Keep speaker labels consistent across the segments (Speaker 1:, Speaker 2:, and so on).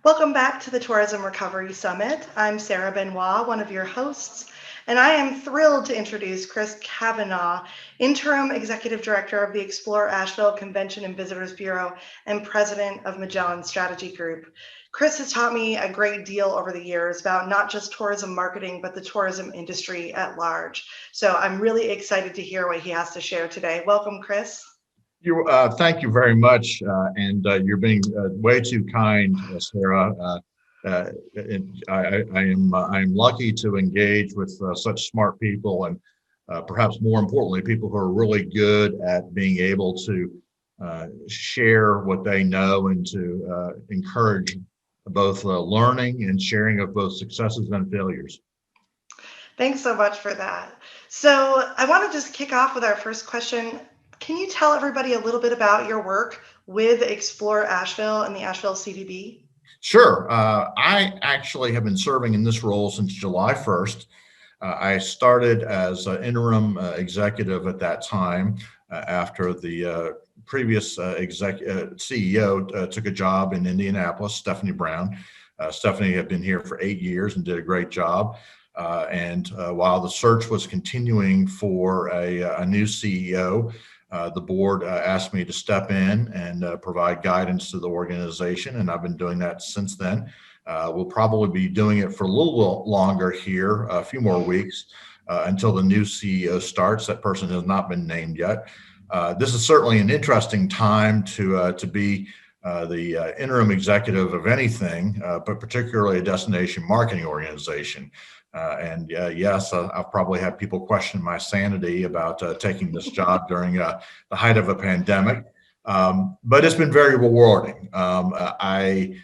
Speaker 1: Welcome back to the Tourism Recovery Summit. I'm Sarah Benoit, one of your hosts, and I am thrilled to introduce Chris Cavanaugh, Interim Executive Director of the Explore Asheville Convention and Visitors Bureau and President of Magellan Strategy Group. Chris has taught me a great deal over the years about not just tourism marketing, but the tourism industry at large. So I'm really excited to hear what he has to share today. Welcome, Chris.
Speaker 2: Thank you very much, and you're being way too kind, Sarah. I am lucky to engage with such smart people, and perhaps more importantly, people who are really good at being able to share what they know and to encourage both learning and sharing of both successes and failures.
Speaker 1: Thanks so much for that. So I want to just kick off with our first question. Can you tell everybody a little bit about your work with Explore Asheville and the Asheville CVB?
Speaker 2: Sure. I actually have been serving in this role since July 1st. I started as an interim executive at that time after the previous CEO took a job in Indianapolis, Stephanie Brown. Stephanie had been here for 8 years and did a great job. And while the search was continuing for a new CEO, the board asked me to step in and provide guidance to the organization, and I've been doing that since then. We'll probably be doing it for a little longer here, a few more weeks, until the new CEO starts. That person has not been named yet. This is certainly an interesting time to be the interim executive of anything, but particularly a destination marketing organization. Yes, I've probably had people question my sanity about taking this job during the height of a pandemic, but it's been very rewarding. I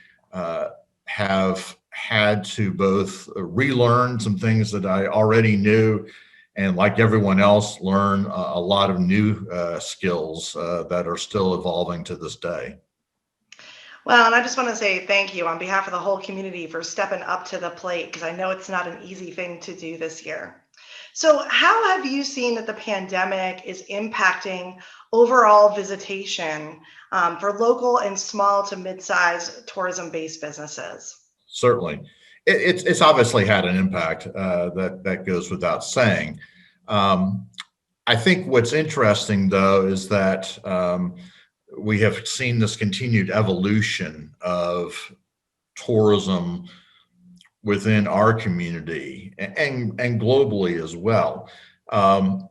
Speaker 2: have had to both relearn some things that I already knew, and like everyone else, learn a lot of new skills that are still evolving to this day.
Speaker 1: Well, and I just want to say thank you on behalf of the whole community for stepping up to the plate because I know it's not an easy thing to do this year. So, how have you seen that the pandemic is impacting overall visitation for local and small to mid-sized tourism-based businesses?
Speaker 2: Certainly, it's obviously had an impact that goes without saying. I think what's interesting, though, is that we have seen this continued evolution of tourism within our community and globally as well. What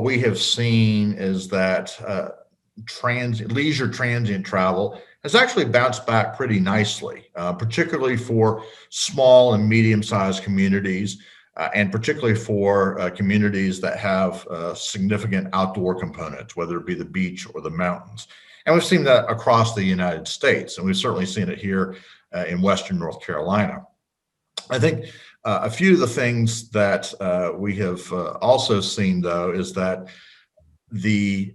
Speaker 2: we have seen is that leisure transient travel has actually bounced back pretty nicely, particularly for small and medium-sized communities, and particularly for communities that have significant outdoor components, whether it be the beach or the mountains. And we've seen that across the United States, and we've certainly seen it here in Western North Carolina. I think a few of the things that we have also seen, though, is that the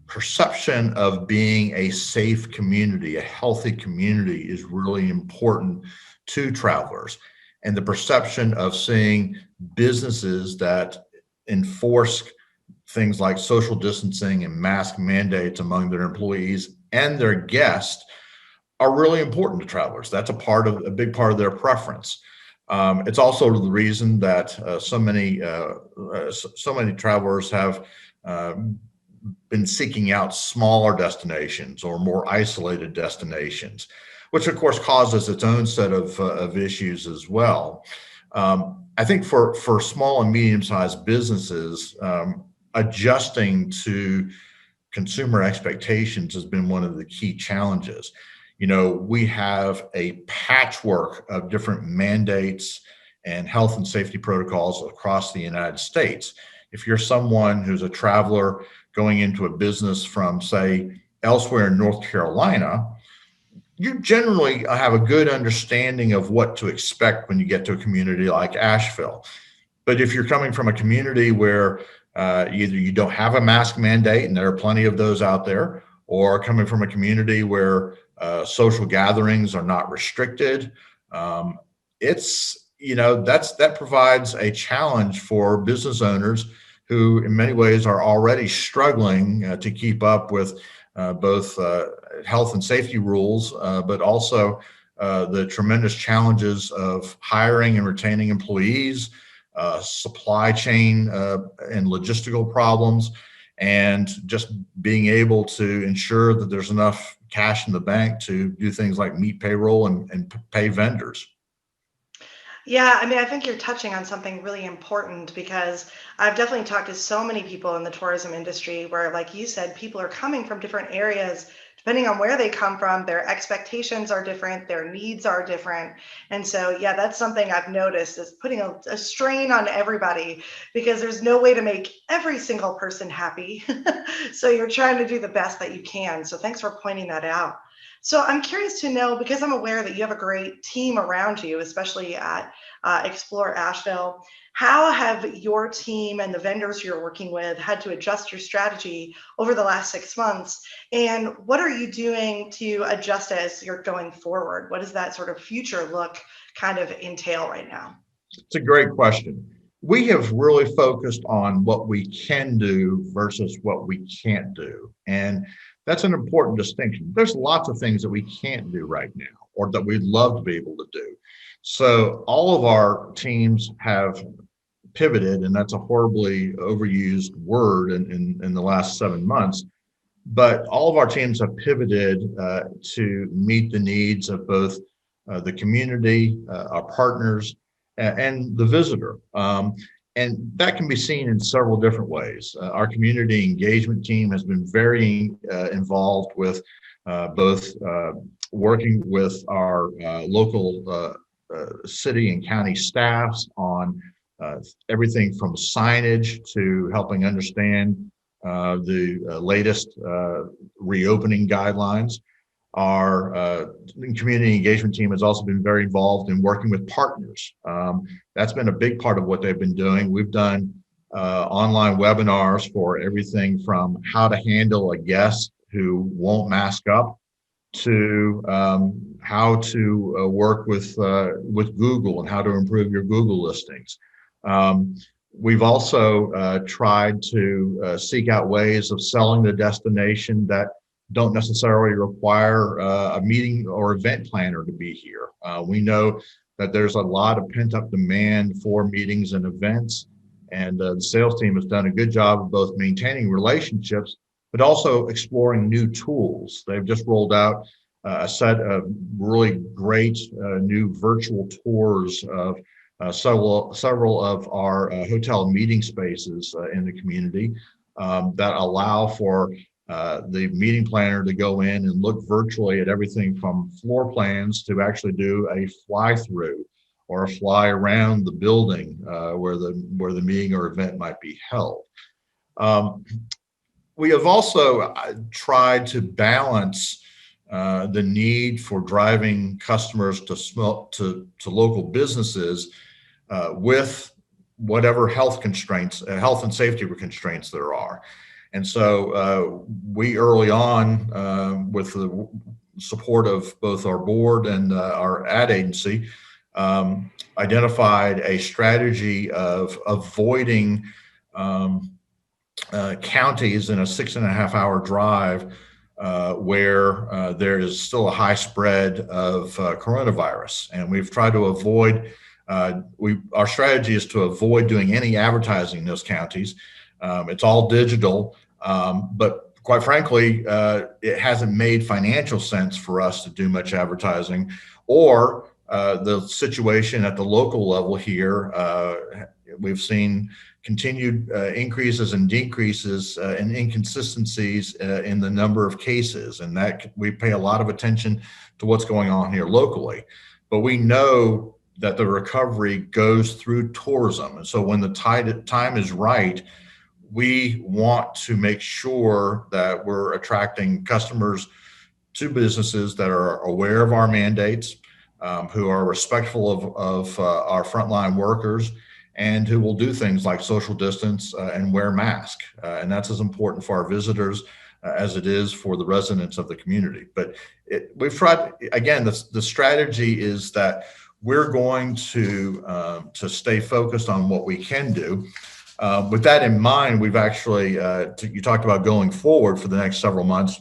Speaker 2: perception of being a safe community, a healthy community, is really important to travelers. And the perception of seeing businesses that enforce things like social distancing and mask mandates among their employees and their guests are really important to travelers. That's a big part of their preference. It's also the reason that so many travelers have been seeking out smaller destinations or more isolated destinations, which of course causes its own set of issues as well. I think for small and medium-sized businesses, adjusting to consumer expectations has been one of the key challenges. We have a patchwork of different mandates and health and safety protocols across the United States. If you're someone who's a traveler going into a business from, say, elsewhere in North Carolina, you generally have a good understanding of what to expect when you get to a community like Asheville. But if you're coming from a community where either you don't have a mask mandate, and there are plenty of those out there, or coming from a community where social gatherings are not restricted, that provides a challenge for business owners who in many ways are already struggling to keep up with both health and safety rules, but also the tremendous challenges of hiring and retaining employees, supply chain and logistical problems, and just being able to ensure that there's enough cash in the bank to do things like meet payroll and pay vendors.
Speaker 1: Yeah, I mean, I think you're touching on something really important because I've definitely talked to so many people in the tourism industry where, like you said, people are coming from different areas. Depending on where they come from, their expectations are different, their needs are different. And so, yeah, that's something I've noticed is putting a strain on everybody because there's no way to make every single person happy. So you're trying to do the best that you can. So thanks for pointing that out. So I'm curious to know, because I'm aware that you have a great team around you, especially at Explore Asheville. How have your team and the vendors you're working with had to adjust your strategy over the last 6 months? And what are you doing to adjust as you're going forward? What does that sort of future look kind of entail right now?
Speaker 2: It's a great question. We have really focused on what we can do versus what we can't do. And that's an important distinction. There's lots of things that we can't do right now or that we'd love to be able to do. So all of our teams have pivoted, and that's a horribly overused word in the last 7 months. But all of our teams have pivoted to meet the needs of both the community, our partners, and the visitor. And that can be seen in several different ways. Our community engagement team has been very involved with both working with our local city and county staffs on everything from signage to helping understand the latest reopening guidelines. Our community engagement team has also been very involved in working with partners. That's been a big part of what they've been doing. We've done online webinars for everything from how to handle a guest who won't mask up to how to work with Google and how to improve your Google listings. We've also tried to seek out ways of selling the destination that don't necessarily require a meeting or event planner to be here. We know that there's a lot of pent-up demand for meetings and events, and the sales team has done a good job of both maintaining relationships, but also exploring new tools. They've just rolled out a set of really great new virtual tours of several of our hotel meeting spaces in the community that allow for the meeting planner to go in and look virtually at everything from floor plans to actually do a fly through or a fly around the building where the meeting or event might be held. We have also tried to balance the need for driving customers to local businesses with whatever health constraints, health and safety constraints there are. And so we early on, with the support of both our board and our ad agency, identified a strategy of avoiding counties in a 6.5 hour drive where there is still a high spread of coronavirus. And we've tried to avoid, our strategy is to avoid doing any advertising in those counties. It's all digital, but quite frankly, it hasn't made financial sense for us to do much advertising, or the situation at the local level here. We've seen continued increases and decreases and inconsistencies in the number of cases, and that we pay a lot of attention to what's going on here locally. But we know that the recovery goes through tourism, and so when the time is right, we want to make sure that we're attracting customers to businesses that are aware of our mandates, who are respectful of our frontline workers, and who will do things like social distance and wear masks. And that's as important for our visitors as it is for the residents of the community. But we've tried, again, the strategy is that we're going to stay focused on what we can do. With that in mind, we've actually, you talked about going forward for the next several months.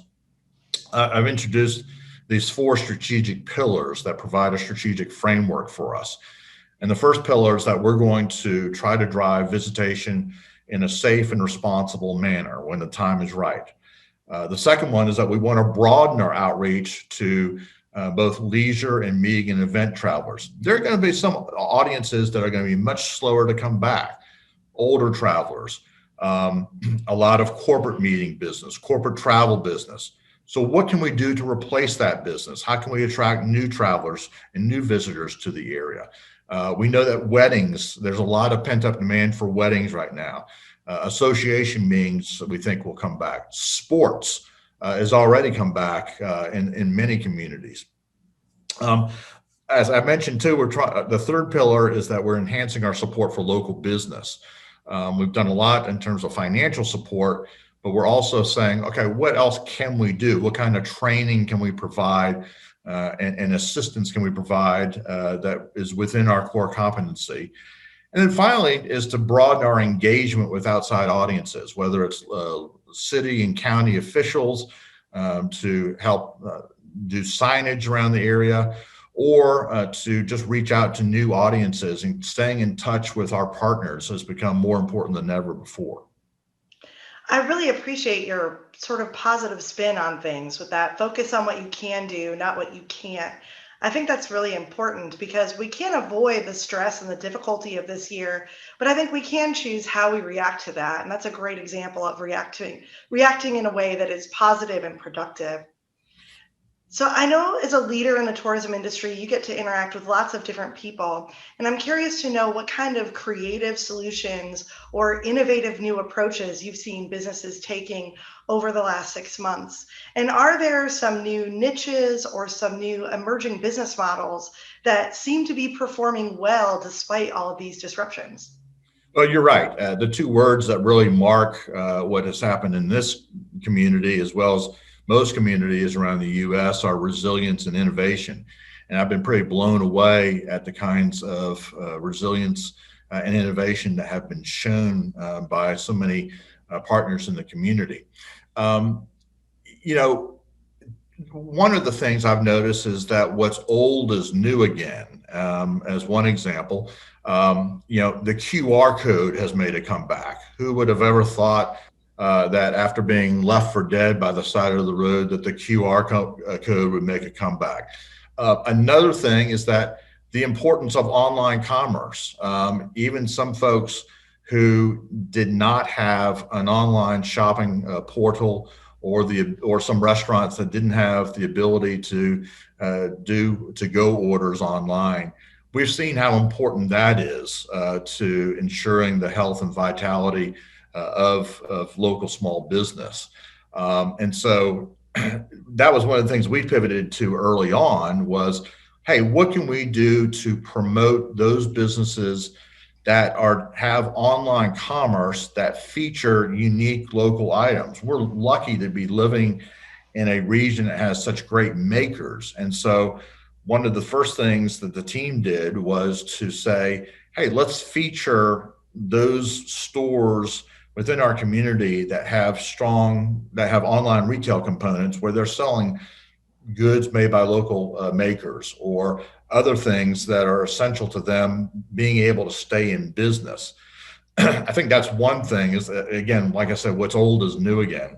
Speaker 2: I've introduced these four strategic pillars that provide a strategic framework for us. And the first pillar is that we're going to try to drive visitation in a safe and responsible manner when the time is right. The second one is that we want to broaden our outreach to both leisure and meeting and event travelers. There are going to be some audiences that are going to be much slower to come back, older travelers, a lot of corporate meeting business, corporate travel business. So what can we do to replace that business? How can we attract new travelers and new visitors to the area? We know that weddings, there's a lot of pent-up demand for weddings right now. Association meetings we think will come back. Sports has already come back in many communities. As I mentioned too, the third pillar is that we're enhancing our support for local business. We've done a lot in terms of financial support, but we're also saying, okay, what else can we do? What kind of training can we provide and assistance can we provide that is within our core competency? And then finally is to broaden our engagement with outside audiences, whether it's city and county officials to help do signage around the area, or to just reach out to new audiences. And staying in touch with our partners has become more important than ever before.
Speaker 1: I really appreciate your sort of positive spin on things with that focus on what you can do, not what you can't. I think that's really important because we can't avoid the stress and the difficulty of this year, but I think we can choose how we react to that. And that's a great example of reacting in a way that is positive and productive. So I know as a leader in the tourism industry, you get to interact with lots of different people. And I'm curious to know what kind of creative solutions or innovative new approaches you've seen businesses taking over the last 6 months. And are there some new niches or some new emerging business models that seem to be performing well despite all of these disruptions?
Speaker 2: Well, you're right. The two words that really mark what has happened in this community, as well as most communities around the U.S., are resilience and innovation. And I've been pretty blown away at the kinds of resilience and innovation that have been shown by so many partners in the community. You know, one of the things I've noticed is that what's old is new again. As one example, you know, the QR code has made a comeback. Who would have ever thought that after being left for dead by the side of the road, that the QR code would make a comeback? Another thing is that the importance of online commerce. Even some folks who did not have an online shopping portal, or some restaurants that didn't have the ability to do to-go orders online. We've seen how important that is to ensuring the health and vitality of local small business. And so that was one of the things we pivoted to early on was, hey, what can we do to promote those businesses that have online commerce that feature unique local items? We're lucky to be living in a region that has such great makers. And so one of the first things that the team did was to say, hey, let's feature those stores within our community that have online retail components where they're selling goods made by local makers, or other things that are essential to them being able to stay in business. I think that's one thing is that, again, like I said, what's old is new again.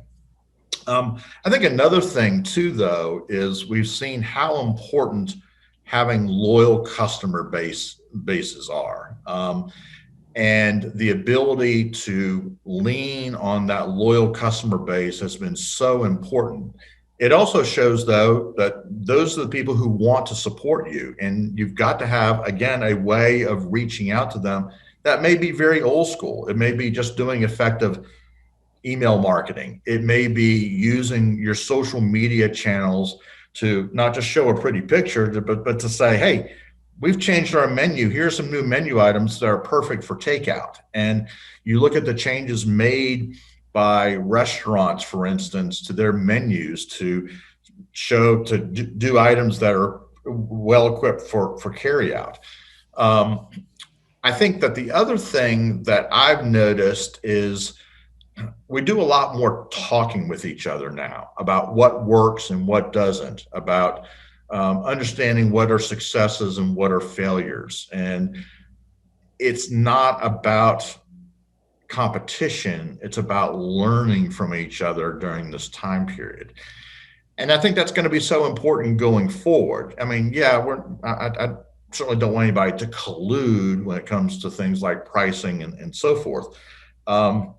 Speaker 2: I think another thing too, though, is we've seen how important having loyal customer bases are. And the ability to lean on that loyal customer base has been so important. It also shows, though, that those are the people who want to support you. And you've got to have, again, a way of reaching out to them that may be very old school. It may be just doing effective email marketing. It may be using your social media channels to not just show a pretty picture, but to say, hey, we've changed our menu. Here's some new menu items that are perfect for takeout. And you look at the changes made by restaurants, for instance, to their menus to do items that are well equipped for carryout. I think that the other thing that I've noticed is we do a lot more talking with each other now about what works and what doesn't, about understanding what are successes and what are failures. And it's not about competition, it's about learning from each other during this time period. And I think that's going to be so important going forward. I mean, yeah, I certainly don't want anybody to collude when it comes to things like pricing and so forth. Um,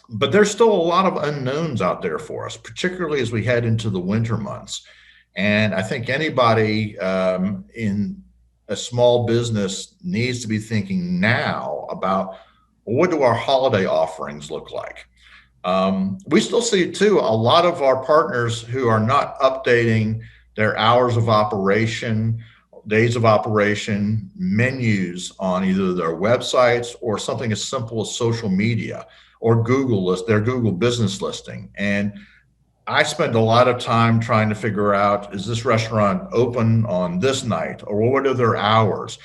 Speaker 2: but there's still a lot of unknowns out there for us, particularly as we head into the winter months. And I think anybody in a small business needs to be thinking now about, well, what do our holiday offerings look like? We still see too a lot of our partners who are not updating their hours of operation, days of operation, menus on either their websites or something as simple as social media or their Google business listing. And I spend a lot of time trying to figure out, is this restaurant open on this night or what are their hours?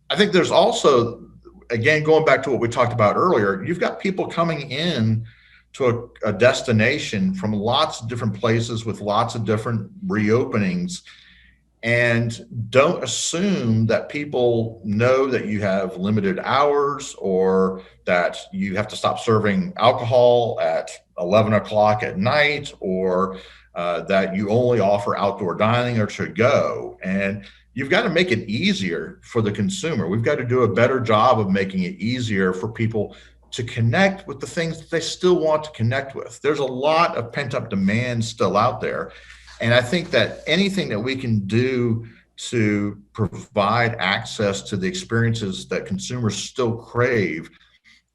Speaker 2: I think there's also, again, going back to what we talked about earlier, you've got people coming in to a destination from lots of different places with lots of different reopenings. And don't assume that people know that you have limited hours or that you have to stop serving alcohol at 11 o'clock at night or that you only offer outdoor dining or to go. And you've got to make it easier for the consumer. We've got to do a better job of making it easier for people to connect with the things that they still want to connect with. There's a lot of pent up demand still out there. And I think that anything that we can do to provide access to the experiences that consumers still crave,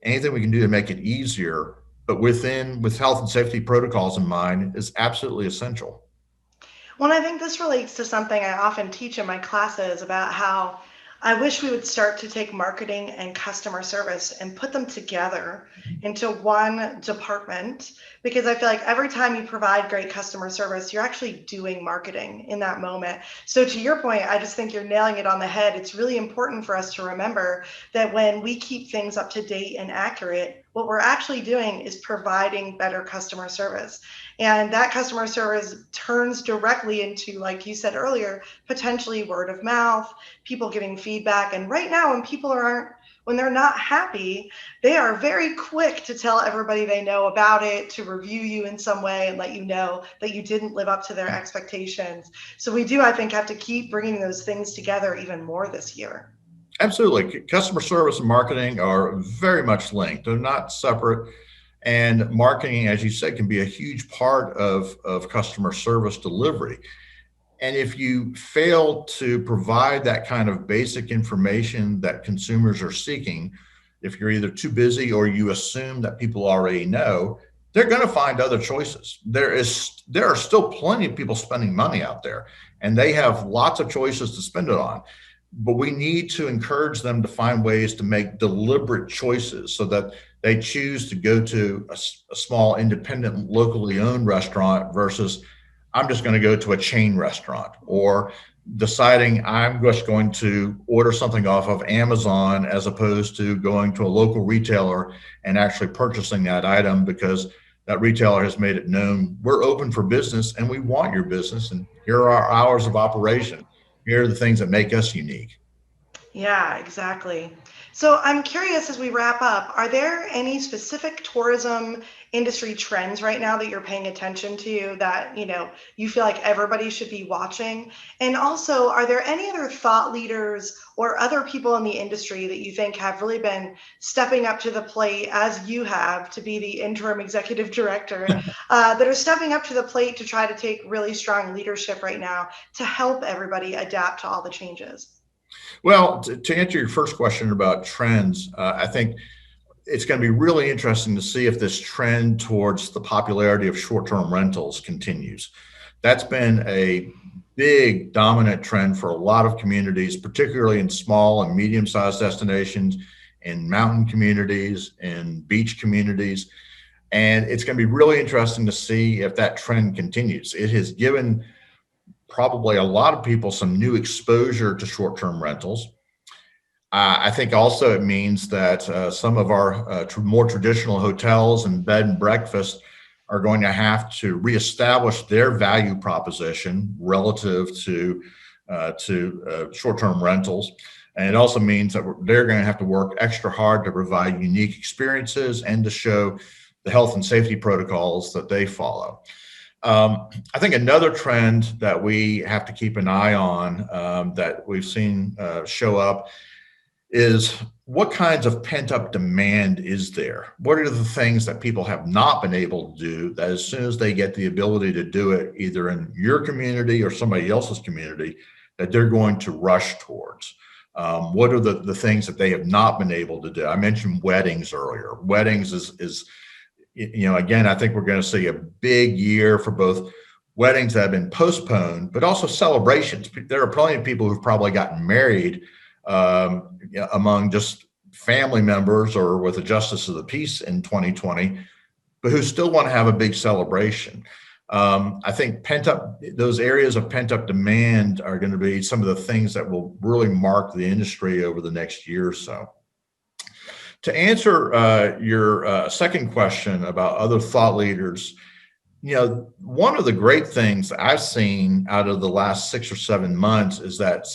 Speaker 2: anything we can do to make it easier, but with health and safety protocols in mind, is absolutely essential.
Speaker 1: Well, I think this relates to something I often teach in my classes about how I wish we would start to take marketing and customer service and put them together into one department because I feel like every time you provide great customer service, you're actually doing marketing in that moment. So, to your point, I just think you're nailing it on the head. It's really important for us to remember that when we keep things up to date and accurate, what we're actually doing is providing better customer service. And that customer service turns directly into, like you said earlier, potentially word of mouth, people giving feedback. And right now, when they're not happy, they are very quick to tell everybody they know about it, to review you in some way and let you know that you didn't live up to their expectations. So we do, I think, have to keep bringing those things together even more this year.
Speaker 2: Absolutely. Customer service and marketing are very much linked. They're not separate. And marketing, as you said, can be a huge part of customer service delivery. And if you fail to provide that kind of basic information that consumers are seeking, if you're either too busy or you assume that people already know, they're going to find other choices. There are still plenty of people spending money out there, and they have lots of choices to spend it on. But we need to encourage them to find ways to make deliberate choices so that they choose to go to a small independent locally owned restaurant versus I'm just going to go to a chain restaurant, or deciding I'm just going to order something off of Amazon as opposed to going to a local retailer and actually purchasing that item because that retailer has made it known we're open for business and we want your business and here are our hours of operation. Here are the things that make us unique.
Speaker 1: Yeah, exactly. So I'm curious as we wrap up, are there any specific tourism industry trends right now that you're paying attention to that, you feel like everybody should be watching? And also, are there any other thought leaders or other people in the industry that you think have really been stepping up to the plate as you have to be the interim executive director, that are stepping up to the plate to try to take really strong leadership right now to help everybody adapt to all the changes?
Speaker 2: Well, to answer your first question about trends, I think it's going to be really interesting to see if this trend towards the popularity of short-term rentals continues. That's been a big dominant trend for a lot of communities, particularly in small and medium-sized destinations, in mountain communities, in beach communities. And it's going to be really interesting to see if that trend continues. It has given probably a lot of people some new exposure to short-term rentals. I think also it means that some of our more traditional hotels and bed and breakfast are going to have to reestablish their value proposition relative to short-term rentals. And it also means that they're going to have to work extra hard to provide unique experiences and to show the health and safety protocols that they follow. I think another trend that we have to keep an eye on that we've seen show up is what kinds of pent up demand is there? What are the things that people have not been able to do that as soon as they get the ability to do it, either in your community or somebody else's community, that they're going to rush towards? What are the things that they have not been able to do? I mentioned weddings earlier. Weddings is again, I think we're going to see a big year for both weddings that have been postponed, but also celebrations. There are plenty of people who've probably gotten married among just family members or with a justice of the peace in 2020, but who still want to have a big celebration. I think those areas of pent up demand are going to be some of the things that will really mark the industry over the next year or so. To answer your second question about other thought leaders, one of the great things I've seen out of the last 6 or 7 months is that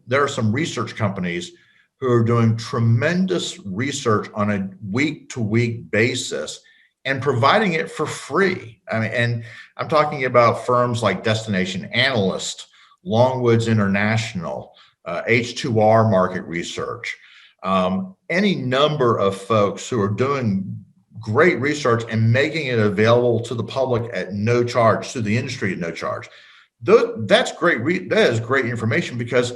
Speaker 2: there are some research companies who are doing tremendous research on a week-to-week basis and providing it for free. I mean, and I'm talking about firms like Destination Analyst, Longwoods International, H2R Market Research, any number of folks who are doing great research and making it available to the public at no charge, to the industry at no charge. That's great. That is great information, because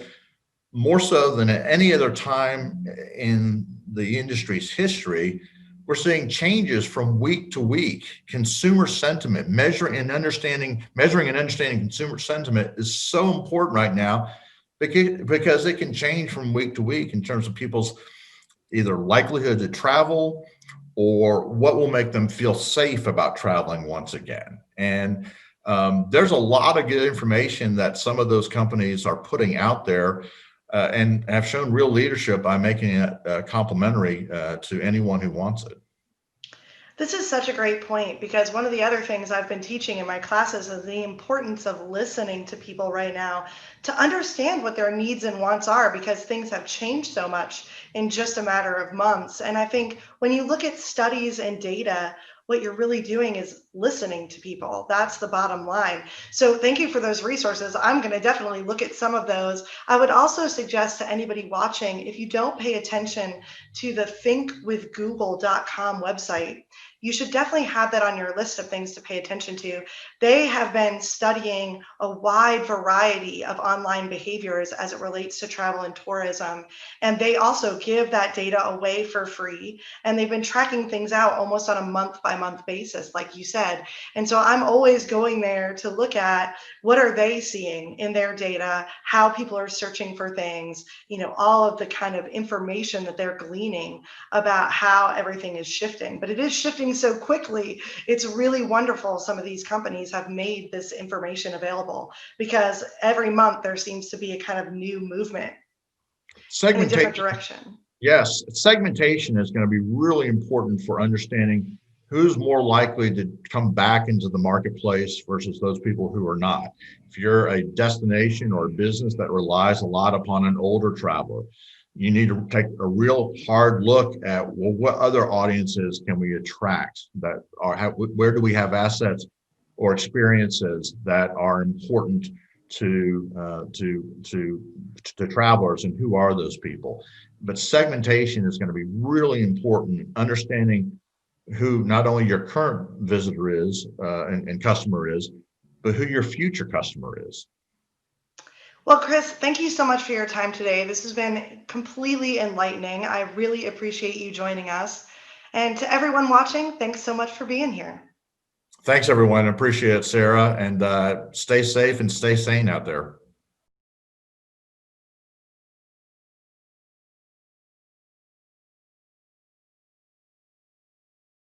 Speaker 2: more so than at any other time in the industry's history, we're seeing changes from week to week. Consumer sentiment, measuring and understanding consumer sentiment is so important right now, because it can change from week to week in terms of people's either likelihood to travel or what will make them feel safe about traveling once again. And there's a lot of good information that some of those companies are putting out there and have shown real leadership by making it complimentary to anyone who wants it.
Speaker 1: This is such a great point, because one of the other things I've been teaching in my classes is the importance of listening to people right now to understand what their needs and wants are, because things have changed so much in just a matter of months. And I think when you look at studies and data, what you're really doing is listening to people. That's the bottom line. So thank you for those resources. I'm going to definitely look at some of those. I would also suggest to anybody watching, if you don't pay attention to the thinkwithgoogle.com website, you should definitely have that on your list of things to pay attention to. They have been studying a wide variety of online behaviors as it relates to travel and tourism. And they also give that data away for free. And they've been tracking things out almost on a month by month basis, like you said. And so I'm always going there to look at what are they seeing in their data, how people are searching for things, all of the kind of information that they're gleaning about how everything is shifting. But it is shifting so quickly. It's really wonderful some of these companies have made this information available, because every month there seems to be a kind of new movement in a different direction.
Speaker 2: Yes, segmentation is going to be really important for understanding who's more likely to come back into the marketplace versus those people who are not. If you're a destination or a business that relies a lot upon an older traveler, you need to take a real hard look at, well, what other audiences can we attract that are, where do we have assets or experiences that are important to travelers, and who are those people? But segmentation is going to be really important, understanding who not only your current visitor is and customer is, but who your future customer is.
Speaker 1: Well, Chris, thank you so much for your time today. This has been completely enlightening. I really appreciate you joining us. And to everyone watching, thanks so much for being here.
Speaker 2: Thanks, everyone. I appreciate it, Sarah. And stay safe and stay sane out there.